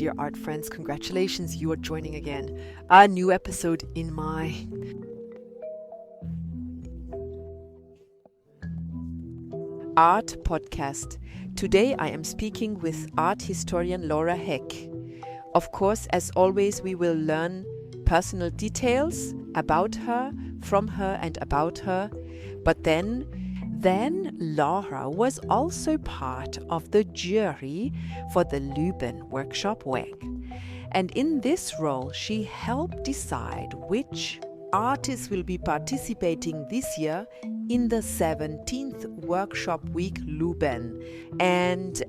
dear art friends. Congratulations, you are joining again. A new episode in my art podcast. Today I am speaking with art historian Laura Heck. Of course, as always, we will learn personal details about her, from her and about her. But then Laura was also part of the jury for the Lübben Workshop WEG. And in this role, she helped decide which artists will be participating this year in the 17th Workshop Week Lübben. And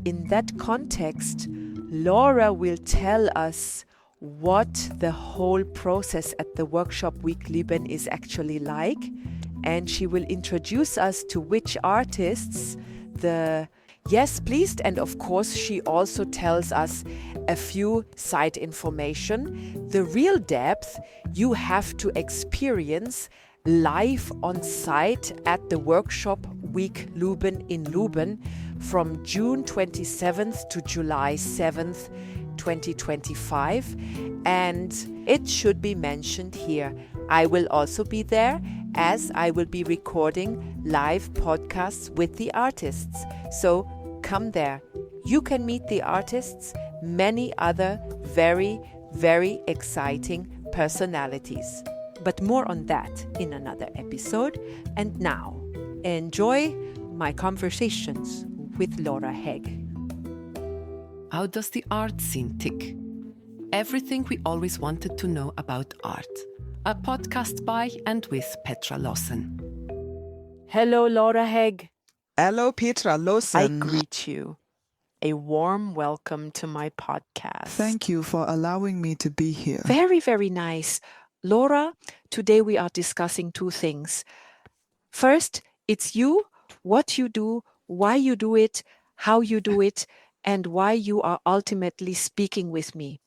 in that context, Laura will tell us what the whole process at the Workshop Week Lübben is actually like. And she will introduce us to which artists the yes pleased. And of course, she also tells us a few side information. The real depth you have to experience live on site at the Workshop Week Lübben in Lübben from June 27th to July 7th, 2025. And it should be mentioned here, I will also be there, as I will be recording live podcasts with the artists. So come there. You can meet the artists, many other very, very exciting personalities. But more on that in another episode. And now, enjoy my conversations with Laura Heck. How does the art scene tick? Everything we always wanted to know about art. A podcast by and with Petra Lawson. Hello, Laura Heck. Hello, Petra Lawson. I greet you. A warm welcome to my podcast. Thank you for allowing me to be here. Very, very nice. Laura, today we are discussing two things. First, it's you, what you do, why you do it, how you do it, and why you are ultimately speaking with me.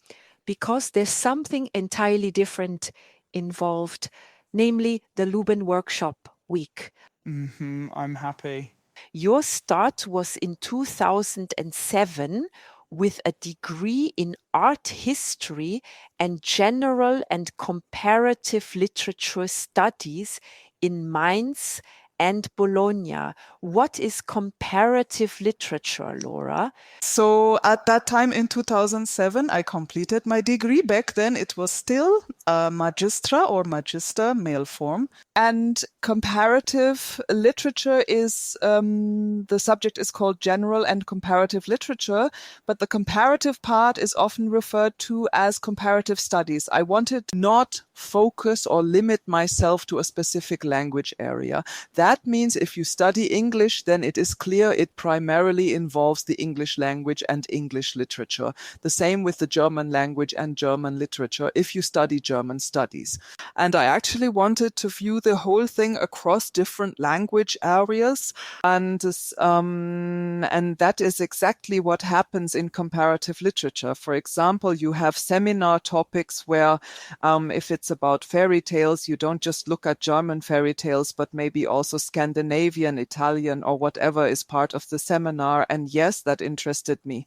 Because there's something entirely different involved, namely the Lübben Workshop Week. I'm happy. Your start was in 2007 with a degree in art history and general and comparative literature studies in Mainz and Bologna. What is comparative literature, Laura? So at that time in 2007, I completed my degree. Back then, it was still a magistra or magister male form. And comparative literature is, the subject is called general and comparative literature, but the comparative part is often referred to as comparative studies. I wanted not focus or limit myself to a specific language area. That means if you study English, then it is clear it primarily involves the English language and English literature. The same with the German language and German literature if you study German studies. And I actually wanted to view the whole thing across different language areas. And that is exactly what happens in comparative literature. For example, you have seminar topics where if it's about fairy tales, you don't just look at German fairy tales, but maybe also Scandinavian, Italian, or whatever is part of the seminar. And yes, that interested me.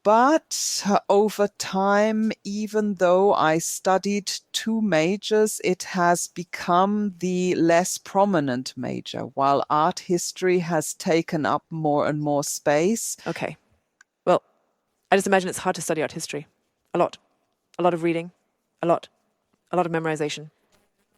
But over time, even though I studied two majors, it has become the less prominent major, while art history has taken up more and more space. Okay. Well, I just imagine it's hard to study art history. A lot of reading, a lot of memorization.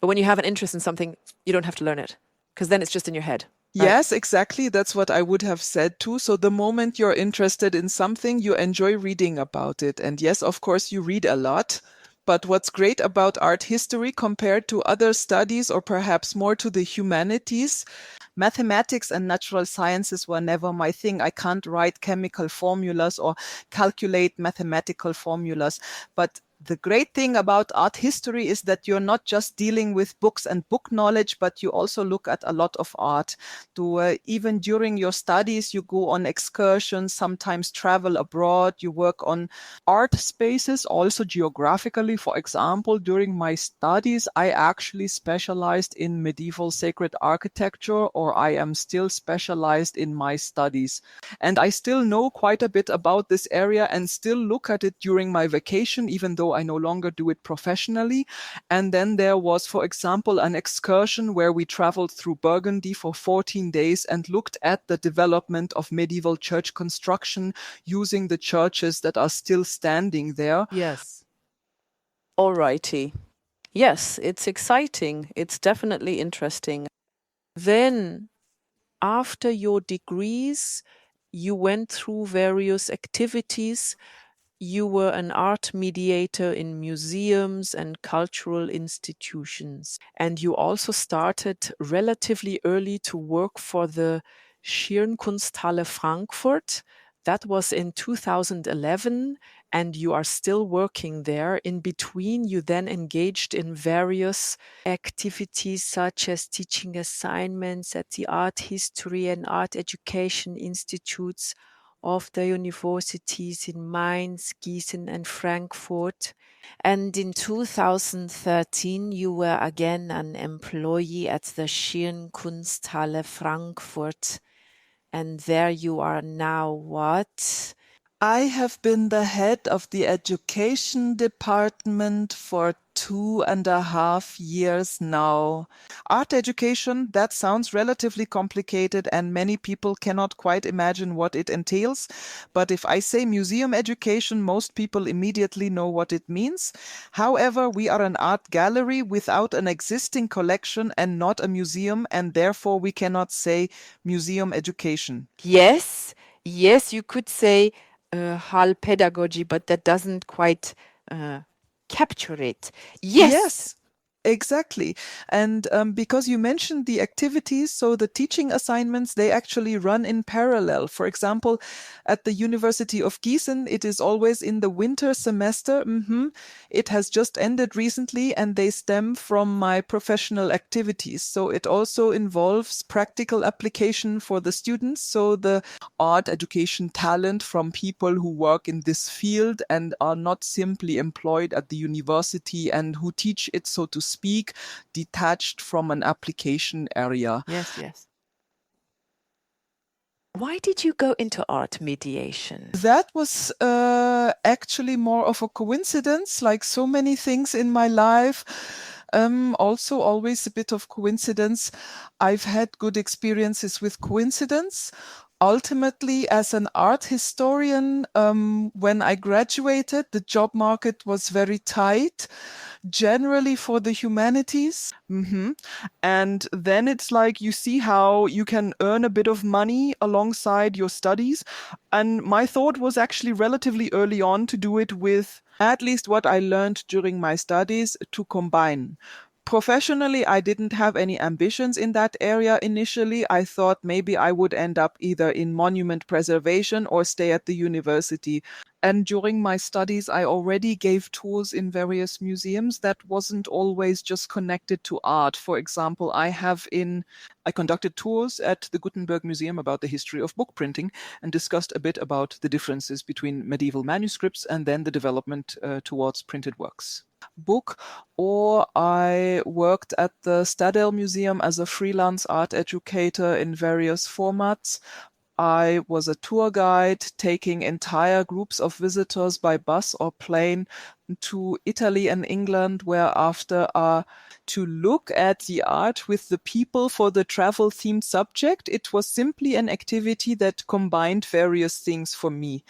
But when you have an interest in something, you don't have to learn it, because then it's just in your head. Right? Yes, exactly. That's what I would have said too. So the moment you're interested in something, you enjoy reading about it. And yes, of course, you read a lot. But what's great about art history compared to other studies, or perhaps more to the humanities, mathematics and natural sciences were never my thing. I can't write chemical formulas or calculate mathematical formulas. But The great thing about art history is that you're not just dealing with books and book knowledge, but you also look at a lot of art. Even during your studies, you go on excursions, sometimes travel abroad, you work on art spaces, also geographically. For example, during my studies, I actually specialized in medieval sacred architecture, or I am still specialized in my studies. And I still know quite a bit about this area and still look at it during my vacation, even though I no longer do it professionally. And then there was, for example, an excursion where we traveled through Burgundy for 14 days and looked at the development of medieval church construction using the churches that are still standing there. Yes. Alrighty. Yes, it's exciting. It's definitely interesting. Then, after your degrees, you went through various activities. You were an art mediator in museums and cultural institutions. And you also started relatively early to work for the Schirnkunsthalle Frankfurt. That was in 2011, and you are still working there. In between, you then engaged in various activities such as teaching assignments at the art history and art education institutes of the universities in Mainz, Gießen, and Frankfurt. And in 2013, you were again an employee at the Schirnkunsthalle Frankfurt. And there you are now what? I have been the head of the education department for 2.5 years now. Art education, that sounds relatively complicated and many people cannot quite imagine what it entails. But if I say museum education, most people immediately know what it means. However, we are an art gallery without an existing collection and not a museum, and therefore we cannot say museum education. Yes, yes, you could say HAL pedagogy, but that doesn't quite capture it. Yes, exactly. And because you mentioned the activities, so the teaching assignments, they actually run in parallel. For example, at the University of Gießen, it is always in the winter semester. It has just ended recently and they stem from my professional activities. So it also involves practical application for the students. So the art education talent from people who work in this field and are not simply employed at the university and who teach it, so to speak, detached from an application area. Yes, yes. Why did you go into art mediation? That was actually more of a coincidence, like so many things in my life. Also, always a bit of coincidence. I've had good experiences with coincidence. Ultimately, as an art historian, when I graduated, the job market was very tight, generally for the humanities. And then it's like you see how you can earn a bit of money alongside your studies. And my thought was actually relatively early on to do it with at least what I learned during my studies to combine. Professionally, I didn't have any ambitions in that area initially. I thought maybe I would end up either in monument preservation or stay at the university. And during my studies, I already gave tours in various museums that wasn't always just connected to art. For example, I conducted tours at the Gutenberg Museum about the history of book printing and discussed a bit about the differences between medieval manuscripts and then the development towards printed works. Book, or I worked at the Stadel Museum as a freelance art educator in various formats. I was a tour guide taking entire groups of visitors by bus or plane to Italy and England, where after to look at the art with the people for the travel themed subject. It was simply an activity that combined various things for me.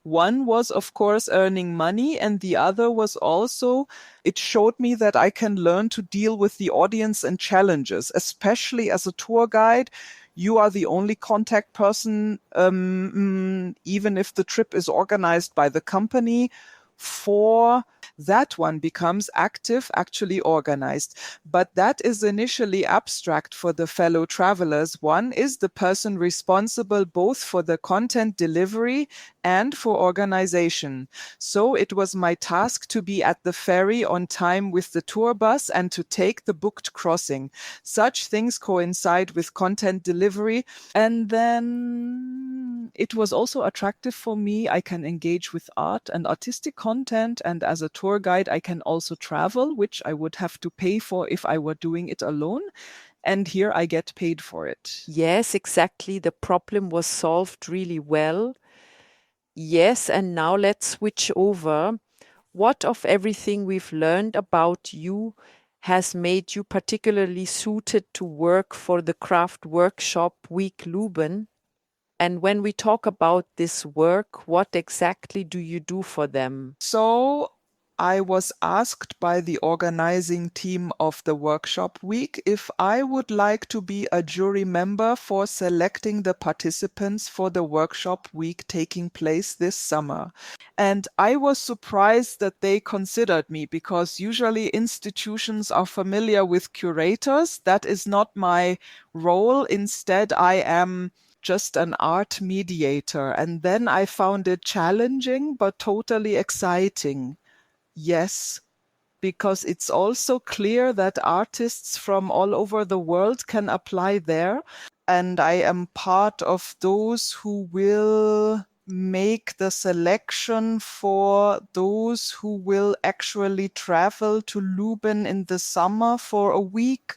One was, of course, earning money, and the other was also, it showed me that I can learn to deal with the audience and challenges, especially as a tour guide. You are the only contact person, even if the trip is organized by the company. For that one becomes active, actually organized. But that is initially abstract for the fellow travelers. One is the person responsible both for the content delivery and for organization. So it was my task to be at the ferry on time with the tour bus and to take the booked crossing. Such things coincide with content delivery. And then it was also attractive for me. I can engage with art and artistic content. And as a tour guide, I can also travel, which I would have to pay for if I were doing it alone. And here I get paid for it. Yes, exactly. The problem was solved really well. Yes, and now let's switch over. What of everything we've learned about you has made you particularly suited to work for the Craft Workshop Week Leuben? And when we talk about this work, what exactly do you do for them? So I was asked by the organizing team of the workshop week if I would like to be a jury member for selecting the participants for the workshop week taking place this summer. And I was surprised that they considered me because usually institutions are familiar with curators. That is not my role. Instead, I am just an art mediator. And then I found it challenging, but totally exciting. Yes, because it's also clear that artists from all over the world can apply there. And I am part of those who will make the selection for those who will actually travel to Leuben in the summer for a week,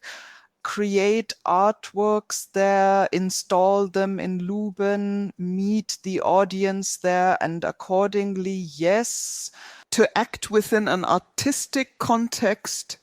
create artworks there, install them in Leuben, meet the audience there, and accordingly, yes, to act within an artistic context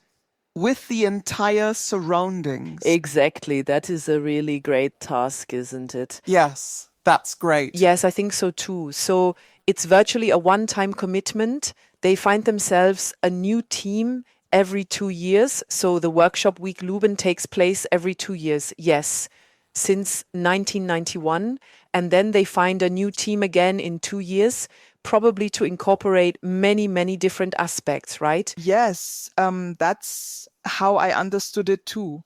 with the entire surroundings. Exactly. That is a really great task, isn't it? Yes, that's great. Yes, I think so too. So it's virtually a one-time commitment. They find themselves a new team every 2 years. So the workshop week Leuben takes place every 2 years. Yes, since 1991. And then they find a new team again in 2 years, probably to incorporate many, many different aspects, right? Yes, that's how I understood it too.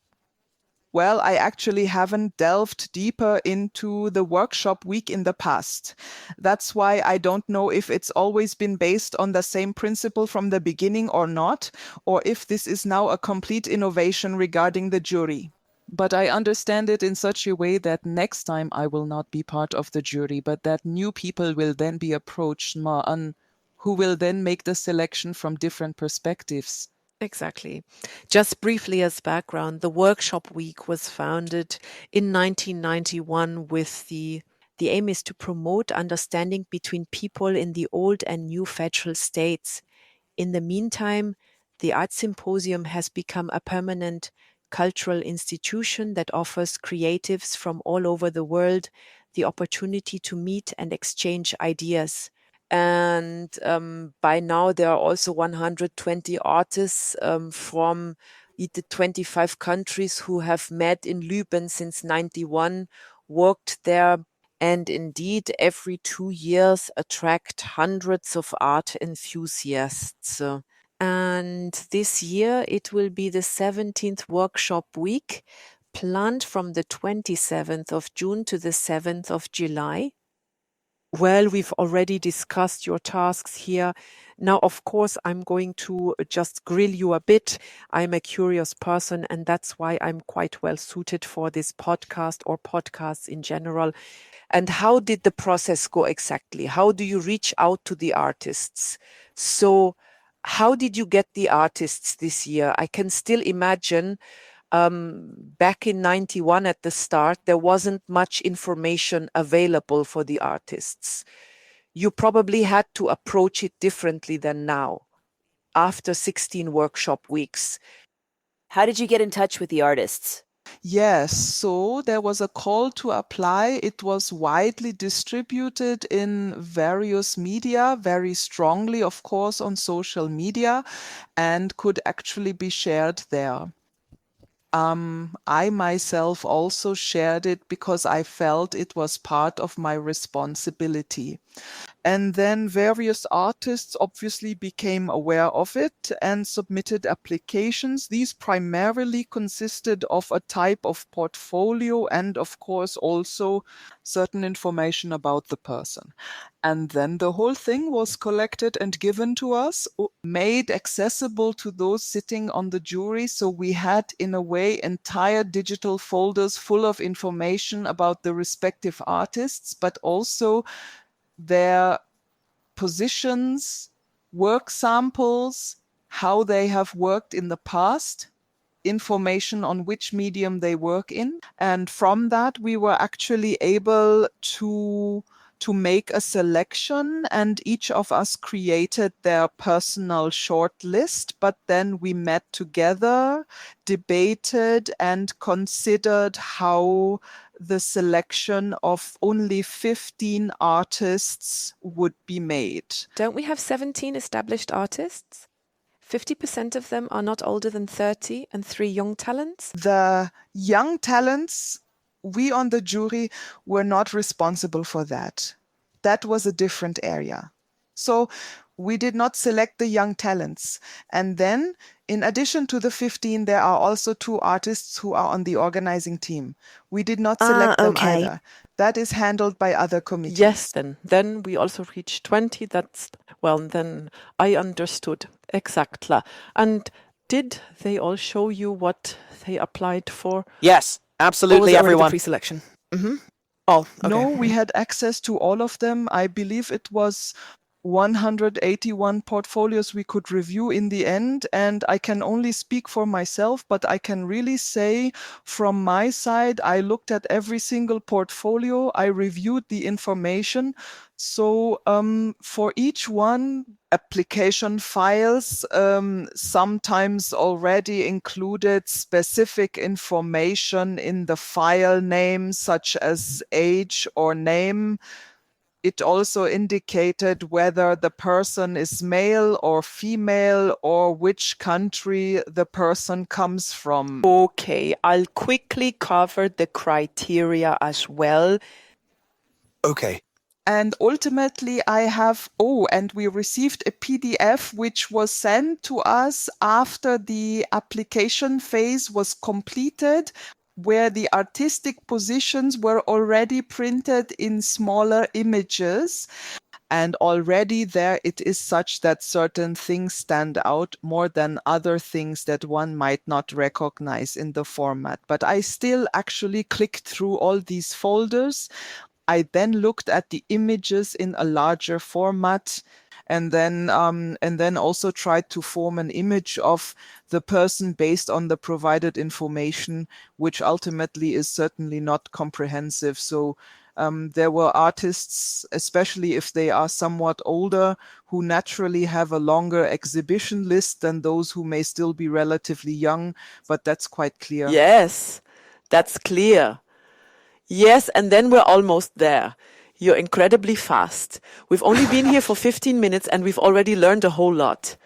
Well, I actually haven't delved deeper into the workshop week in the past. That's why I don't know if it's always been based on the same principle from the beginning or not, or if this is now a complete innovation regarding the jury. But I understand it in such a way that next time I will not be part of the jury, but that new people will then be approached, who will then make the selection from different perspectives. Exactly. Just briefly as background, the workshop week was founded in 1991 with the aim is to promote understanding between people in the old and new federal states. In the meantime, the Art Symposium has become a permanent cultural institution that offers creatives from all over the world the opportunity to meet and exchange ideas. And by now, there are also 120 artists from the 25 countries who have met in Leuben since 91, worked there, and indeed, every 2 years attract hundreds of art enthusiasts. And this year, it will be the 17th workshop week, planned from the 27th of June to the 7th of July. Well, we've already discussed your tasks here. Now, of course, I'm going to just grill you a bit. I'm a curious person, and that's why I'm quite well suited for this podcast or podcasts in general. And how did the process go exactly? How do you reach out to the artists? So, how did you get the artists this year? I can still imagine back in 91 at the start, there wasn't much information available for the artists. You probably had to approach it differently than now, after 16 workshop weeks. How did you get in touch with the artists? Yes, so there was a call to apply. It was widely distributed in various media, very strongly, of course, on social media, and could actually be shared there. I myself also shared it because I felt it was part of my responsibility. And then various artists obviously became aware of it and submitted applications. These primarily consisted of a type of portfolio and, of course, also certain information about the person. And then the whole thing was collected and given to us, made accessible to those sitting on the jury. So we had, in a way, entire digital folders full of information about the respective artists, but also their positions, work samples, how they have worked in the past, information on which medium they work in. And from that, we were actually able to make a selection, and each of us created their personal short list, but then we met together, debated, and considered how the selection of only 15 artists would be made. Don't we have 17 established artists? 50% of them are not older than 30 and 3 young talents? The young talents, we on the jury were not responsible for that. That was a different area. So we did not select the young talents. And then, in addition to the 15, there are also 2 artists who are on the organizing team. We did not select them either. That is handled by other committees. Yes, then we also reached 20. Then I understood. Exactly. And did they all show you what they applied for? Yes, absolutely, everyone. Pre-selection. Oh, okay. No, we had access to all of them. I believe it was 181 portfolios we could review in the end. And I can only speak for myself, but I can really say from my side, I looked at every single portfolio. I reviewed the information. So for each one, application files sometimes already included specific information in the file name, such as age or name. It also indicated whether the person is male or female or which country the person comes from. Okay, I'll quickly cover the criteria as well. Okay. And ultimately and we received a PDF which was sent to us after the application phase was completed, where the artistic positions were already printed in smaller images. And already there it is such that certain things stand out more than other things that one might not recognize in the format. But I still actually clicked through all these folders. I then looked at the images in a larger format, and then also tried to form an image of the person based on the provided information, which ultimately is certainly not comprehensive. So there were artists, especially if they are somewhat older, who naturally have a longer exhibition list than those who may still be relatively young, but that's quite clear. Yes, that's clear. Yes, and then we're almost there. You're incredibly fast. We've only been here for 15 minutes and we've already learned a whole lot.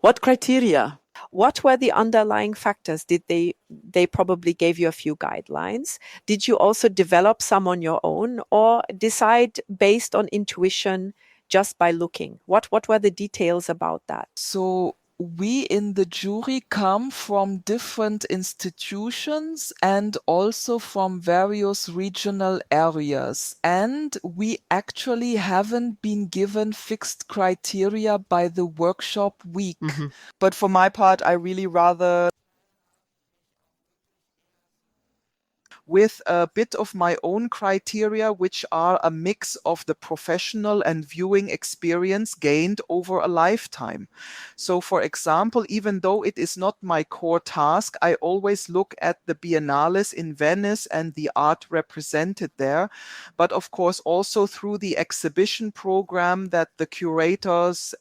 What criteria? What were the underlying factors? Did they probably gave you a few guidelines? Did you also develop some on your own or decide based on intuition just by looking? What were the details about that? So we in the jury come from different institutions and also from various regional areas. And we actually haven't been given fixed criteria by the workshop week. Mm-hmm. But for my part, I really rather with a bit of my own criteria, which are a mix of the professional and viewing experience gained over a lifetime. So, for example, even though it is not my core task, I always look at the biennales in Venice and the art represented there, but of course also through the exhibition program that the curators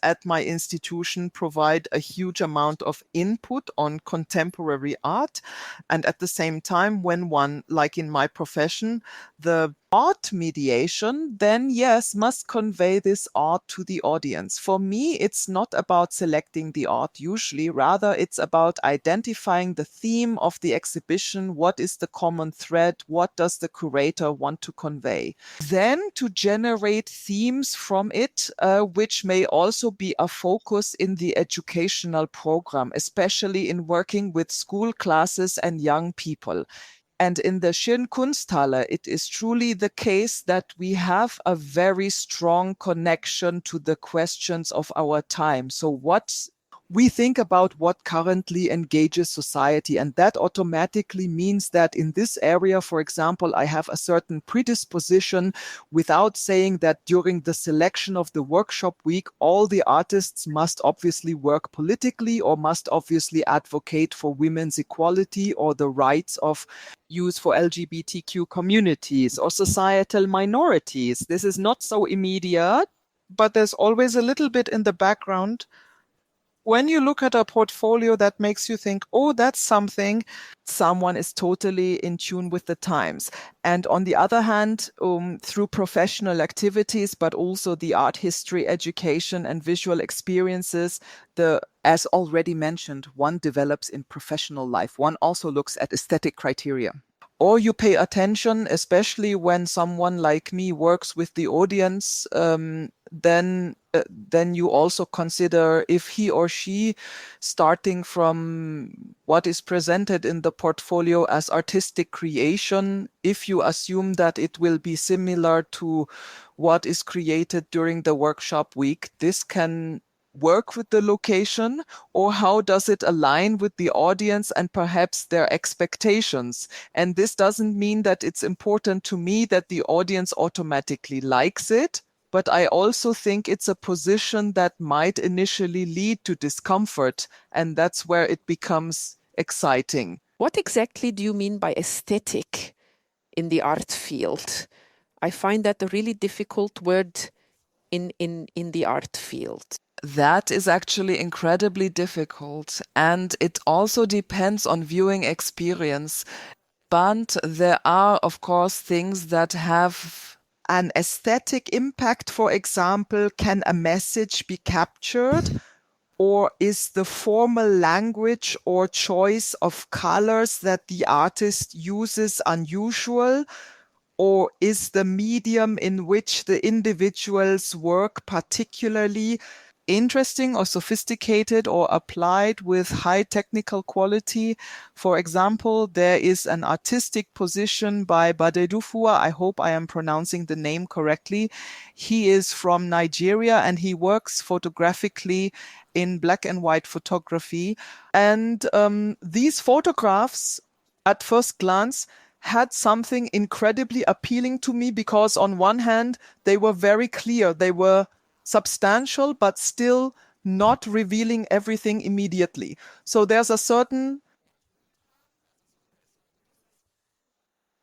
at my institution provide a huge amount of input on contemporary art. And at the same time, when one, like in my profession, the art mediation, then yes, must convey this art to the audience. For me, it's not about selecting the art usually, rather it's about identifying the theme of the exhibition, what is the common thread, what does the curator want to convey. Then to generate themes from it, which may also be a focus in the educational program, especially in working with school classes and young people. And in the Schirnkunsthalle, it is truly the case that we have a very strong connection to the questions of our time. So what we think about what currently engages society. And that automatically means that in this area, for example, I have a certain predisposition without saying that during the selection of the workshop week, all the artists must obviously work politically or must obviously advocate for women's equality or the rights of use for LGBTQ communities or societal minorities. This is not so immediate, but there's always a little bit in the background. When you look at a portfolio that makes you think, oh, that's something, someone is totally in tune with the times. And on the other hand, through professional activities, but also the art history, education, and visual experiences, as already mentioned, one develops in professional life. One also looks at aesthetic criteria. Or you pay attention, especially when someone like me works with the audience, then you also consider if he or she, starting from what is presented in the portfolio as artistic creation, if you assume that it will be similar to what is created during the workshop week, this can work with the location, or how does it align with the audience and perhaps their expectations? And this doesn't mean that it's important to me that the audience automatically likes it, but I also think it's a position that might initially lead to discomfort, and that's where it becomes exciting. What exactly do you mean by aesthetic in the art field? I find that a really difficult word in the art field. That is actually incredibly difficult, and it also depends on viewing experience. But there are, of course, things that have an aesthetic impact. For example, can a message be captured? Or is the formal language or choice of colors that the artist uses unusual? Or is the medium in which the individuals work particularly interesting or sophisticated or applied with high technical quality? For example, there is an artistic position by Badedufua. I hope I am pronouncing the name correctly. He is from Nigeria and he works photographically in black and white photography. And these photographs, at first glance, had something incredibly appealing to me because on one hand, they were very clear. They were substantial, but still not revealing everything immediately. So there's a certain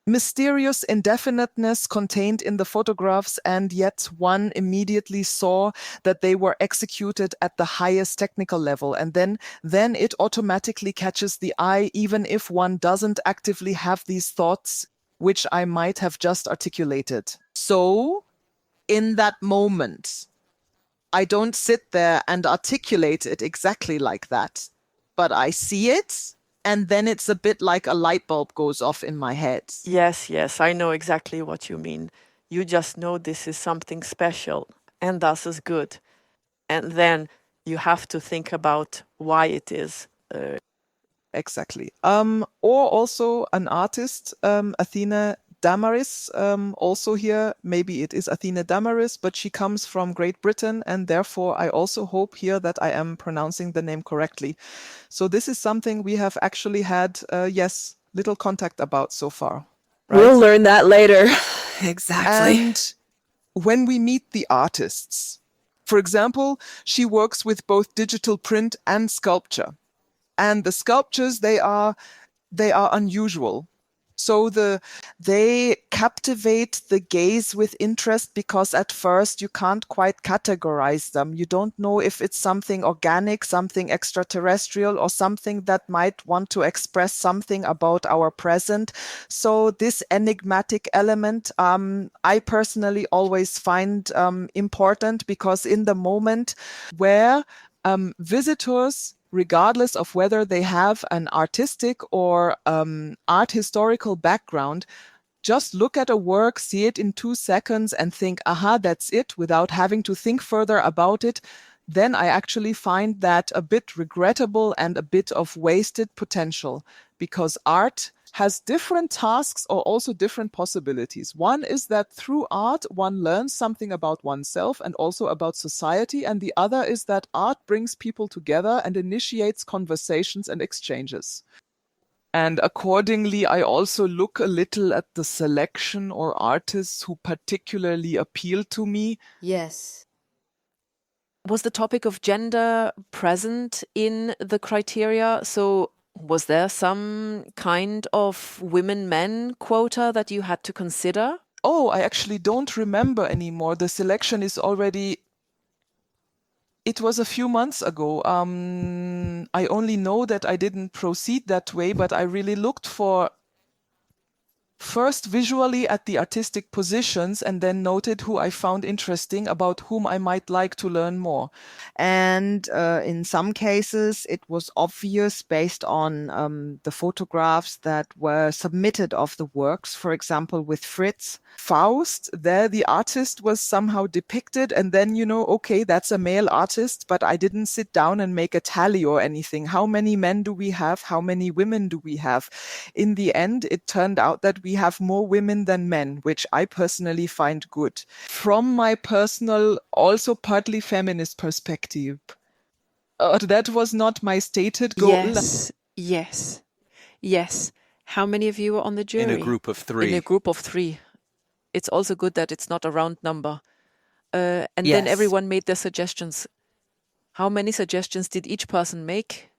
mysterious indefiniteness contained in the photographs, and yet one immediately saw that they were executed at the highest technical level. And then it automatically catches the eye, even if one doesn't actively have these thoughts, which I might have just articulated. So in that moment, I don't sit there and articulate it exactly like that, but I see it, and then it's a bit like a light bulb goes off in my head. Yes, I know exactly what you mean. You just know this is something special, and thus is good. And then you have to think about why it is. Exactly. Or also an artist, Athena Damaris, also here, maybe it is Athena Damaris, but she comes from Great Britain, and therefore I also hope here that I am pronouncing the name correctly. So this is something we have actually had, little contact about so far. Right? We'll learn that later. Exactly. And when we meet the artists, for example, she works with both digital print and sculpture. And the sculptures, they are unusual. So they captivate the gaze with interest because at first you can't quite categorize them. You don't know if it's something organic, something extraterrestrial, or something that might want to express something about our present. So this enigmatic element, I personally always find important, because in the moment where visitors, regardless of whether they have an artistic or art historical background, just look at a work, see it in 2 seconds and think, aha, that's it, without having to think further about it, then I actually find that a bit regrettable and a bit of wasted potential, because art has different tasks or also different possibilities. One is that through art, one learns something about oneself and also about society. And the other is that art brings people together and initiates conversations and exchanges. And accordingly, I also look a little at the selection or artists who particularly appeal to me. Yes. Was the topic of gender present in the criteria? So was there some kind of women-men quota that you had to consider? Oh, I actually don't remember anymore. The selection is already... It was a few months ago. I only know that I didn't proceed that way, but I really looked for first visually at the artistic positions and then noted who I found interesting, about whom I might like to learn more. And in some cases, it was obvious based on the photographs that were submitted of the works. For example, with Fritz Faust, there the artist was somehow depicted, and then, okay, that's a male artist, but I didn't sit down and make a tally or anything. How many men do we have? How many women do we have? In the end, it turned out that we have more women than men, which I personally find good. From my personal, also partly feminist perspective. That was not my stated goal. Yes. How many of you were on the jury? In a group of 3. In a group of 3. It's also good that it's not a round number. And Yes. then everyone made their suggestions. How many suggestions did each person make?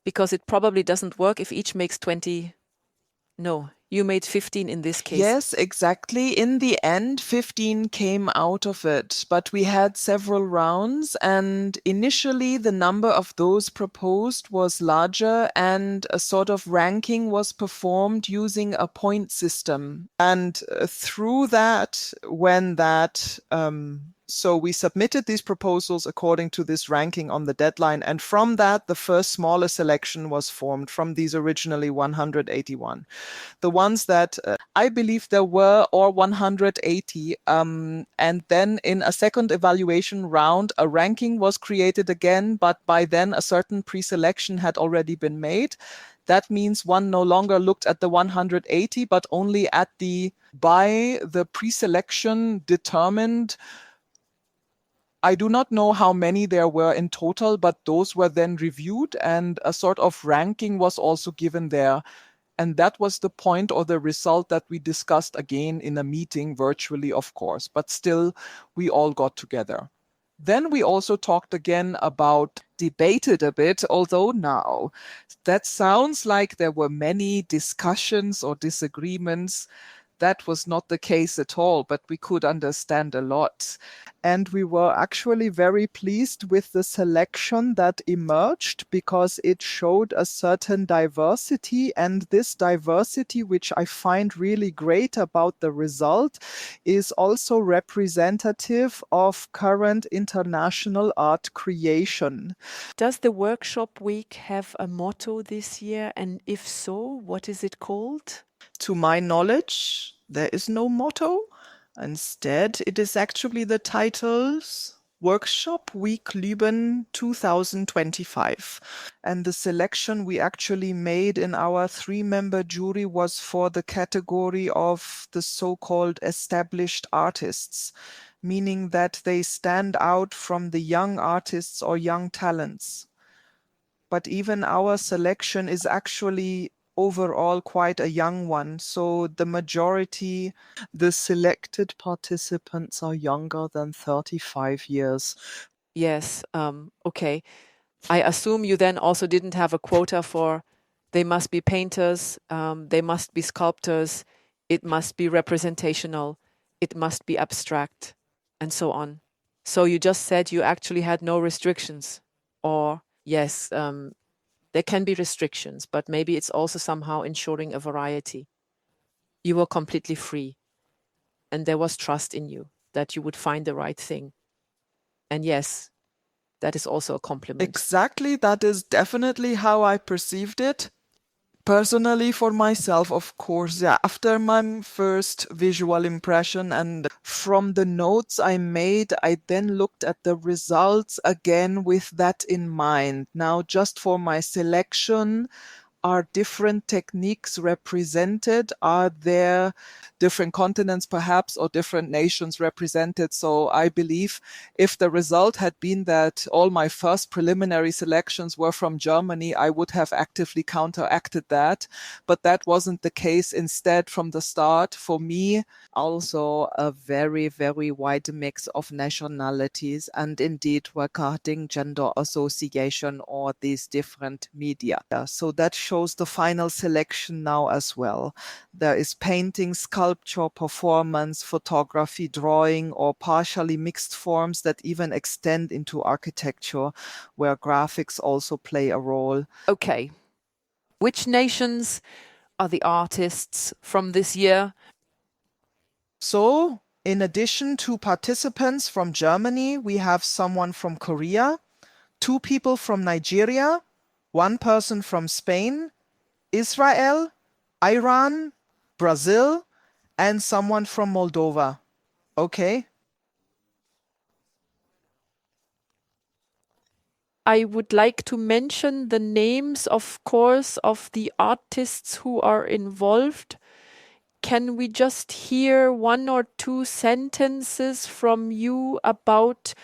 Because it probably doesn't work if each makes 20. No, you made 15 in this case. Yes, exactly. In the end, 15 came out of it, but we had several rounds, and initially the number of those proposed was larger, and a sort of ranking was performed using a point system. And through that, so we submitted these proposals according to this ranking on the deadline, and from that, the first smaller selection was formed from these originally 181. The ones that I believe there were, or 180, and then in a second evaluation round, a ranking was created again, but by then a certain pre-selection had already been made. That means one no longer looked at the 180, but only at by the pre-selection determined. I do not know how many there were in total, but those were then reviewed, and a sort of ranking was also given there. And that was the point or the result that we discussed again in a meeting, virtually, of course, but still we all got together. Then we also talked again about, debated a bit, although now that sounds like there were many discussions or disagreements. That was not the case at all, but we could understand a lot. And we were actually very pleased with the selection that emerged, because it showed a certain diversity. And this diversity, which I find really great about the result, is also representative of current international art creation. Does the workshop week have a motto this year? And if so, what is it called? To my knowledge, there is no motto. Instead, it is actually the titles Workshop Week Lüben 2025. And the selection we actually made in our 3-member jury was for the category of the so-called established artists, meaning that they stand out from the young artists or young talents. But even our selection is actually overall quite a young one. So the majority, the selected participants, are younger than 35 years. Yes, okay. I assume you then also didn't have a quota for They must be painters, they must be sculptors, it must be representational, it must be abstract, and so on. So you just said you actually had no restrictions. Or, yes, there can be restrictions, but maybe it's also somehow ensuring a variety. You were completely free, and there was trust in you that you would find the right thing. And yes, that is also a compliment. Exactly, that is definitely how I perceived it. Personally, for myself, of course, yeah, after my first visual impression and from the notes I made, I then looked at the results again with that in mind. Now, just for my selection, are different techniques represented? Are there different continents perhaps or different nations represented? So I believe if the result had been that all my first preliminary selections were from Germany, I would have actively counteracted that. But that wasn't the case. Instead, from the start, for me, also a very, very wide mix of nationalities and indeed regarding gender association or these different media. So that shows the final selection now as well. There is painting, sculpture, performance, photography, drawing, or partially mixed forms that even extend into architecture, where graphics also play a role. Okay. Which nations are the artists from this year? So, in addition to participants from Germany, we have someone from Korea, 2 people from Nigeria, 1 person from Spain, Israel, Iran, Brazil, and someone from Moldova. Okay. I would like to mention the names, of course, of the artists who are involved. Can we just hear 1 or 2 sentences from you about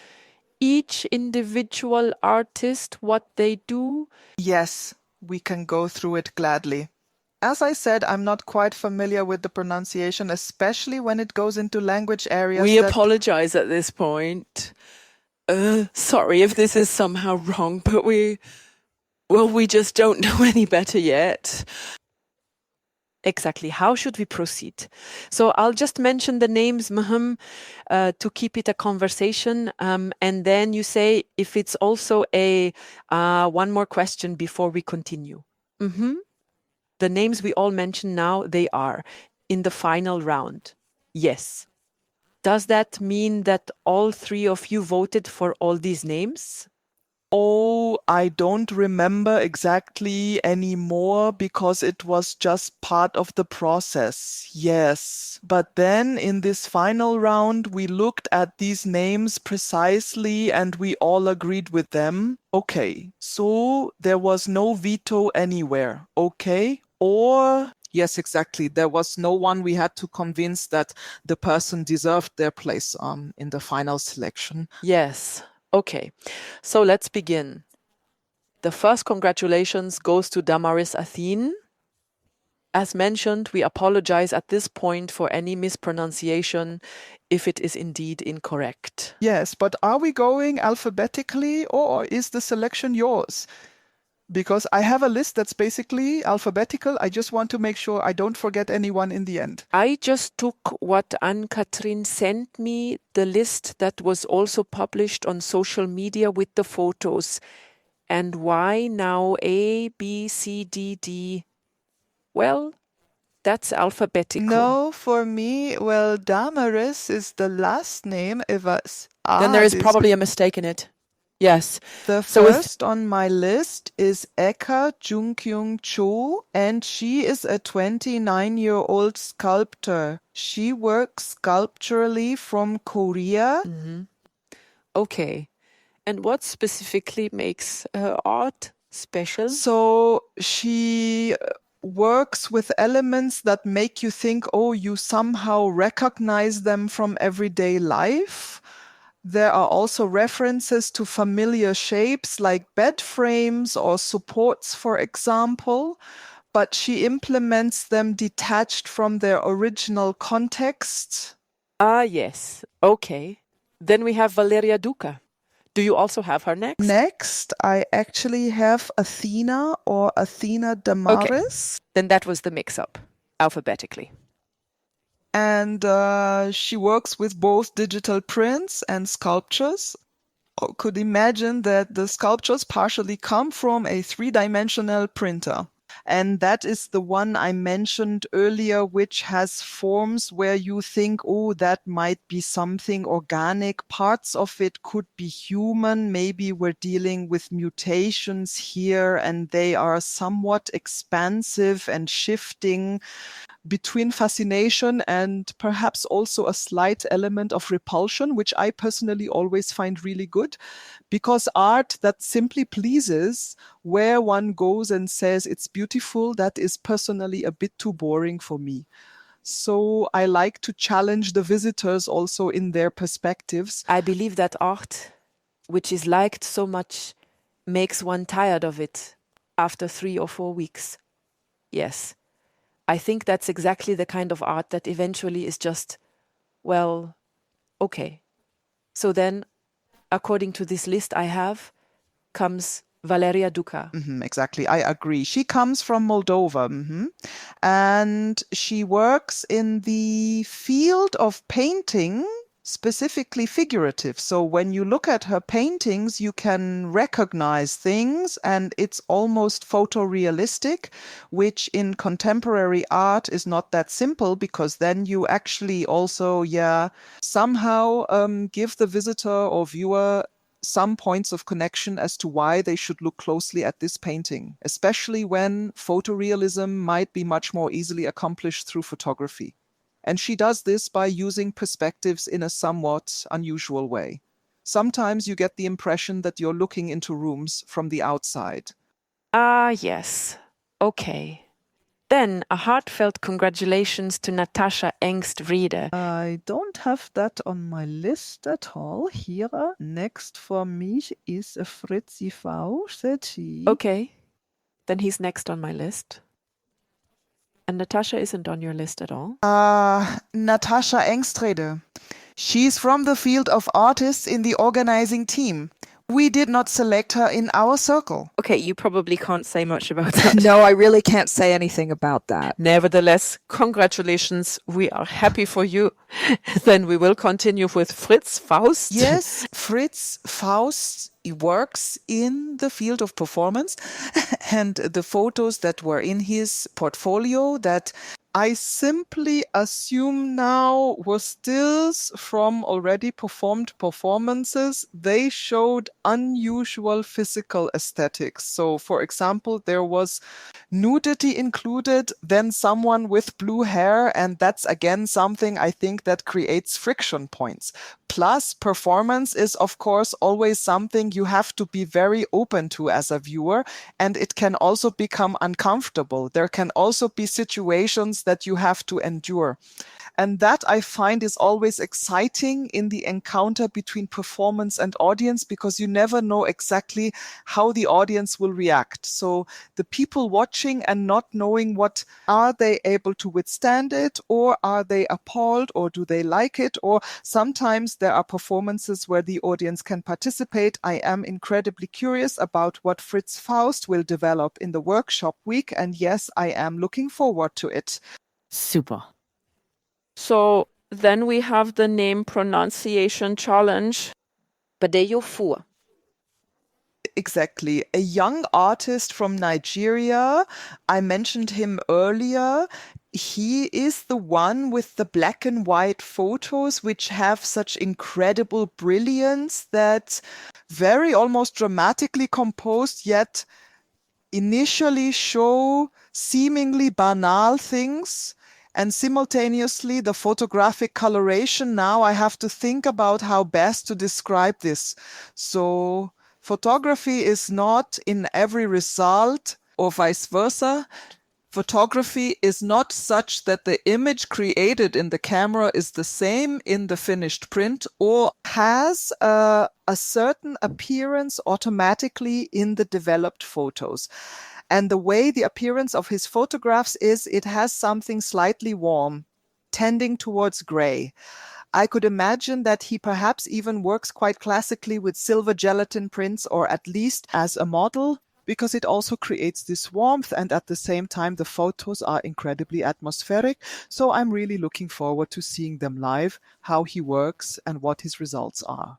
each individual artist, what they do? Yes, we can go through it gladly. As I said, I'm not quite familiar with the pronunciation, especially when it goes into language areas. We apologize at this point. Sorry if this is somehow wrong, but we just don't know any better yet. Exactly. How should we proceed? So I'll just mention the names, to keep it a conversation. And then you say if it's also a one more question before we continue. The names we all mention now, they are in the final round. Yes. Does that mean that all 3 of you voted for all these names? Oh, I don't remember exactly anymore because it was just part of the process. Yes. But then in this final round, we looked at these names precisely and we all agreed with them. Okay. So there was no veto anywhere. Okay. Or yes, exactly. There was no one we had to convince that the person deserved their place in the final selection. Yes. Okay. So let's begin. The first congratulations goes to Damaris Athene. As mentioned, we apologize at this point for any mispronunciation if it is indeed incorrect. Yes, but are we going alphabetically or is the selection yours? Because I have a list that's basically alphabetical. I just want to make sure I don't forget anyone in the end. I just took what Ann-Kathrin sent me, the list that was also published on social media with the photos. And why now A, B, C, D, D? Well, that's alphabetical. No, for me, well, Damaris is the last name. Then there is probably a mistake in it. Yes. The first on my list is Eka Jungkyung Cho, and she is a 29-year-old sculptor. She works sculpturally from Korea. Okay. And what specifically makes her art special? So she works with elements that make you think, oh, you somehow recognize them from everyday life. There are also references to familiar shapes like bed frames or supports, for example, but she implements them detached from their original context. Ah, yes. Okay. Then we have Valeria Duca, Do you also have her next? Next, I actually have Athena or Athena Damaris. Then that was the mix-up, alphabetically. And she works with both digital prints and sculptures. Could imagine that the sculptures partially come from a three-dimensional printer. And that is the one I mentioned earlier, which has forms where you think, oh, that might be something organic. Parts of it could be human. Maybe we're dealing with mutations here, and they are somewhat expansive and shifting between fascination and perhaps also a slight element of repulsion, which I personally always find really good, because art that simply pleases, where one goes and says it's beautiful, that is personally a bit too boring for me. So I like to challenge the visitors also in their perspectives. I believe that art, which is liked so much, makes one tired of it after 3 or 4 weeks. Yes. I think that's exactly the kind of art that eventually is just, well, okay. So then, according to this list I have, comes Valeria Duca. Exactly, I agree. She comes from Moldova, and she works in the field of painting, specifically figurative. So when you look at her paintings, you can recognize things, and it's almost photorealistic, which in contemporary art is not that simple, because then you actually also, somehow give the visitor or viewer some points of connection as to why they should look closely at this painting, especially when photorealism might be much more easily accomplished through photography. And she does this by using perspectives in a somewhat unusual way. Sometimes you get the impression that you're looking into rooms from the outside. Ah, yes. Okay. Then a heartfelt congratulations to Natascha Engst-Riede. I don't have that on my list at all. Here, next for me is Fritzi Fausch. Okay. Then he's next on my list. And Natascha isn't on your list at all? Natascha Engstrede. She's from the field of artists in the organizing team. We did not select her in our circle. Okay, you probably can't say much about that. No, I really can't say anything about that. Nevertheless, congratulations. We are happy for you. Then we will continue with Fritz Faust. Yes, Fritz Faust works in the field of performance, and the photos that were in his portfolio that I simply assume now were stills from already performed performances. They showed unusual physical aesthetics. So, for example, there was nudity included, then someone with blue hair, and that's again something I think that creates friction points. Plus, performance is, of course, always something you have to be very open to as a viewer, and it can also become uncomfortable. There can also be situations that you have to endure. And that I find is always exciting in the encounter between performance and audience, because you never know exactly how the audience will react. So the people watching and not knowing what, are they able to withstand it, or are they appalled, or do they like it? Or sometimes there are performances where the audience can participate. I am incredibly curious about what Fritz Faust will develop in the workshop week. And yes, I am looking forward to it. Super. So then we have the name pronunciation challenge. Badeyo Fu. Exactly. A young artist from Nigeria. I mentioned him earlier. He is the one with the black and white photos, which have such incredible brilliance, that very almost dramatically composed, yet initially show seemingly banal things. And simultaneously, the photographic coloration, now I have to think about how best to describe this. So photography is not in every result, or vice versa. Photography is not such that the image created in the camera is the same in the finished print, or has a certain appearance automatically in the developed photos. And the way the appearance of his photographs is, it has something slightly warm, tending towards gray. I could imagine that he perhaps even works quite classically with silver gelatin prints, or at least as a model, because it also creates this warmth, and at the same time the photos are incredibly atmospheric. So I'm really looking forward to seeing them live, how he works and what his results are.